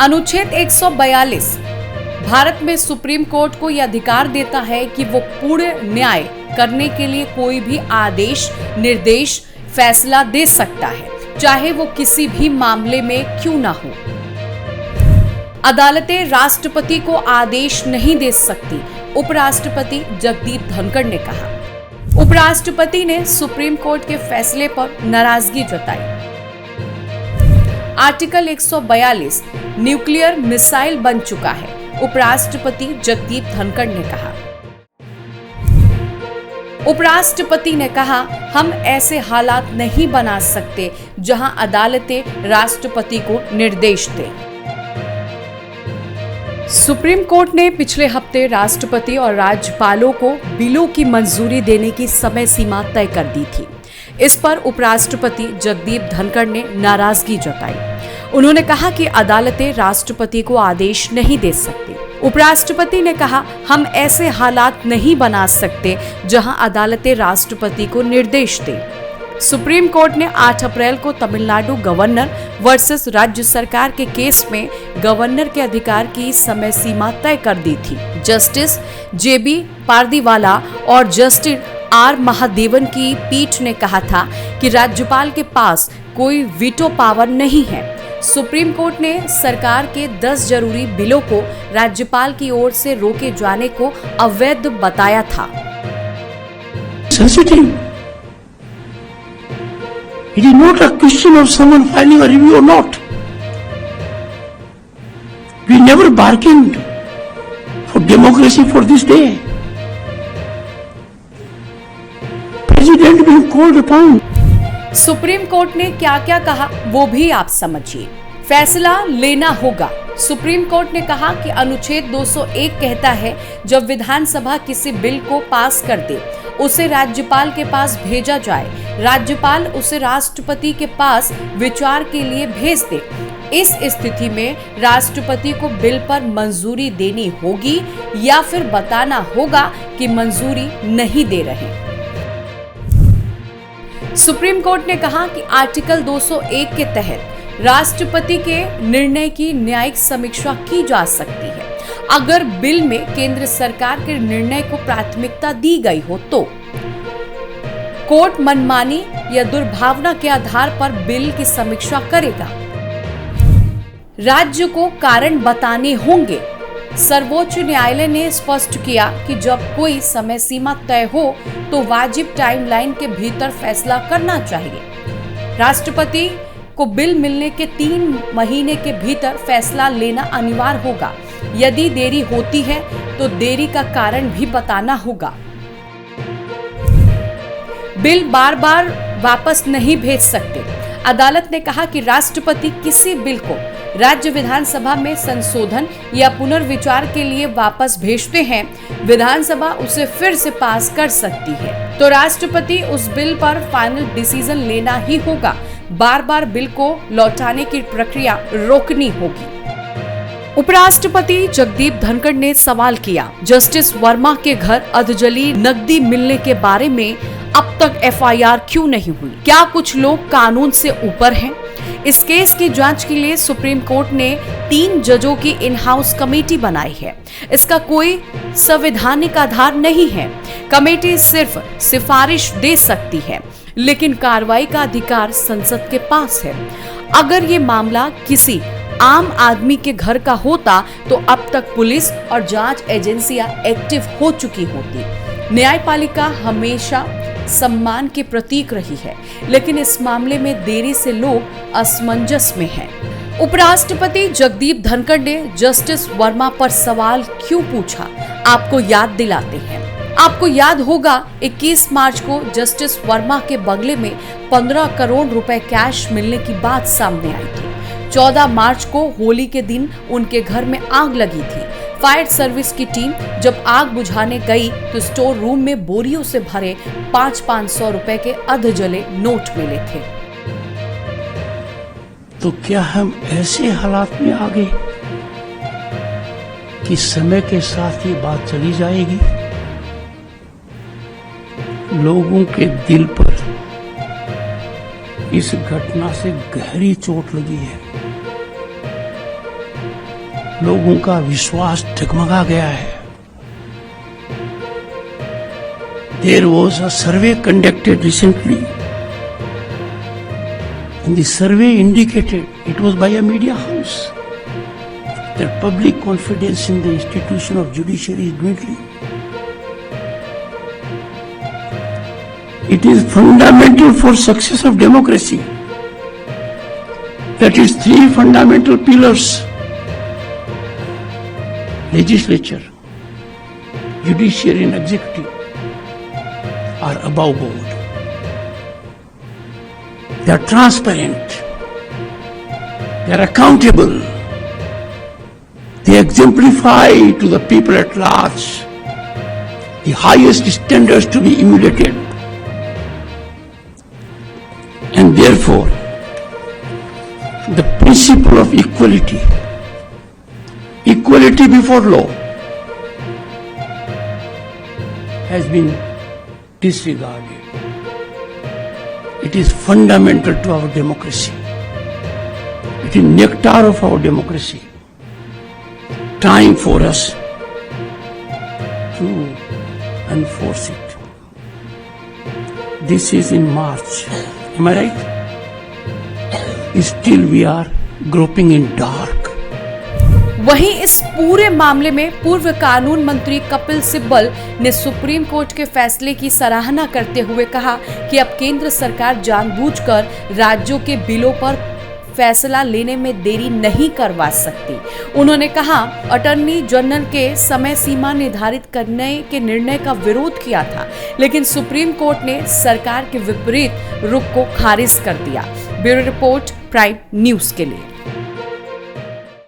अनुच्छेद 142 भारत में supreme court को यह अधिकार देता है कि वो पूर्ण न्याय करने के लिए कोई भी आदेश, निर्देश, फैसला दे सकता है, चाहे वो किसी भी मामले में क्यों ना हो। अदालतें राष्ट्रपति को आदेश नहीं दे सकती, उपराष्ट्रपति जगदीप धनखड़ ने कहा। उपराष्ट्रपति ने सुप्रीम कोर्ट के फैसले पर नाराजगी जताई। आर्टिकल 142 न्यूक्लियर मिसाइल बन चुका है, उपराष्ट्रपति जगदीप धनखड़ ने कहा। उपराष्ट्रपति ने कहा, हम ऐसे हालात नहीं बना सकते जहां अदालतें राष्ट्रपति को निर्देश दें। सुप्रीम कोर्ट ने पिछले हफ्ते राष्ट्रपति और राज्यपालों को बिलों की मंजूरी देने की समय सीमा तय कर दी थी। इस पर उपराष्ट्रपति जगदीप धनखड़ ने नाराजगी जताई। उन्होंने कहा कि अदालतें राष्ट्रपति को आदेश नहीं दे सकती। उपराष्ट्रपति ने कहा, हम ऐसे हालात नहीं बना सकते जहां अदालतें राष्ट्रपति को निर्देश दें। सुप्रीम कोर्ट ने 8 अप्रैल को तमिलनाडु गवर्नर वर्सेस राज्य सरकार के केस में गवर्नर के अधिकार की समय सीमा तय कर दी थी। जस्टिस JB पारदीवाला और जस्टिस R महादेवन की पीठ ने कहा था कि राज्यपाल के पास कोई वीटो पावर नहीं है। सुप्रीम कोर्ट ने सरकार के 10 जरूरी बिलों को राज्यपाल की ओर से रोके जाने को अवैध बताया था। It is not a question of someone filing a review or not. We never bargained for democracy for this day. President being called upon. Supreme court ने क्या क्या कहा वो भी आप समझिए। फैसला लेना होगा। सुप्रीम कोर्ट ने कहा कि अनुच्छेद 201 कहता है, जब विधानसभा किसी बिल को पास कर दे, उसे राज्यपाल के पास भेजा जाए, राज्यपाल उसे राष्ट्रपति के पास विचार के लिए भेज दे। इस स्थिति में राष्ट्रपति को बिल पर मंजूरी देनी होगी या फिर बताना होगा कि मंजूरी नहीं दे रहे। सुप्रीम कोर्ट ने कहा कि आर्टिकल 201 के तहत राष्ट्रपति के निर्णय की न्यायिक समीक्षा की जा सकती है। अगर बिल में केंद्र सरकार के निर्णय को प्राथमिकता दी गई हो तो कोर्ट मनमानी या दुर्भावना के आधार पर बिल की समीक्षा करेगा। राज्य को कारण बताने होंगे। सर्वोच्च न्यायालय ने स्पष्ट किया कि जब कोई समय सीमा तय हो तो वाजिब टाइमलाइन के भीतर फैसला करना चाहिए। राष्ट्रपति को बिल मिलने के 3 महीने के भीतर फैसला लेना अनिवार्य होगा। यदि देरी होती है तो देरी का कारण भी बताना होगा। बिल बार बार वापस नहीं भेज सकते। अदालत ने कहा कि राष्ट्रपति किसी बिल को राज्य विधानसभा में संशोधन या पुनर्विचार के लिए वापस भेजते हैं, विधानसभा उसे फिर से पास कर सकती है, तो राष्ट्रपति उस बिल पर फाइनल डिसीजन लेना ही होगा। बार बार बिल को लौटाने की प्रक्रिया रोकनी होगी। उपराष्ट्रपति जगदीप धनखड़ ने सवाल किया, जस्टिस वर्मा के घर अधजली नकदी मिलने के बारे में अब तक FIR क्यों नहीं हुई? क्या कुछ लोग कानून से ऊपर हैं? इस केस की जांच के लिए सुप्रीम कोर्ट ने 3 जजों की इन हाउस कमेटी बनाई है। इसका कोई संवैधानिक आधार नहीं है। कमेटी सिर्फ सिफारिश दे सकती है, लेकिन कार्रवाई का अधिकार संसद के पास है। अगर ये मामला किसी आम आदमी के घर का होता तो अब तक पुलिस और जांच एजेंसियां एक्टिव हो चुकी होती। न्यायपालिका हमेशा सम्मान के प्रतीक रही है, लेकिन इस मामले में देरी से लोग असमंजस में हैं। उपराष्ट्रपति जगदीप धनखड़ ने जस्टिस वर्मा पर सवाल क्यों पूछा, आपको याद दिलाते हैं। आपको याद होगा 21 मार्च को जस्टिस वर्मा के बंगले में 15 करोड़ रुपए कैश मिलने की बात सामने आई थी। 14 मार्च को होली के दिन उनके घर में आग लगी थी। फायर सर्विस की टीम जब आग बुझाने गई तो स्टोर रूम में बोरियों से भरे 500 रुपए के अधजले नोट मिले थे। तो क्या हम ऐसे हालात में आ गए कि समय के साथ ये बात चली जाएगी? लोगों के दिल पर इस घटना से गहरी चोट लगी है। लोगों का विश्वास डगमगा गया है। There was a survey conducted recently, and the survey indicated, it was by a media house, that public confidence in the institution of judiciary is dwindling. It is fundamental for success of democracy that its three fundamental pillars, legislature, judiciary and executive, are above board. They are transparent. They are accountable. They exemplify to the people at large the highest standards to be emulated. And therefore, the principle of equality before law, has been disregarded. It is fundamental to our democracy. It is nectar of our democracy. Time for us to enforce it. This is in March. Am I right? Still we are groping in dark. वहीं इस पूरे मामले में पूर्व कानून मंत्री कपिल सिब्बल ने supreme court के फैसले की सराहना करते हुए कहा कि अब केंद्र सरकार जानबूझकर राज्यों के बिलों पर फैसला लेने में देरी नहीं करवा सकती। उन्होंने कहा, अटॉर्नी जनरल के समय सीमा निर्धारित करने के निर्णय का विरोध किया था, लेकिन सुप्रीम कोर्ट ने सरकार के विपरीत रुख को खारिज कर दिया। ब्यूरो रिपोर्ट, प्राइम न्यूज के लिए।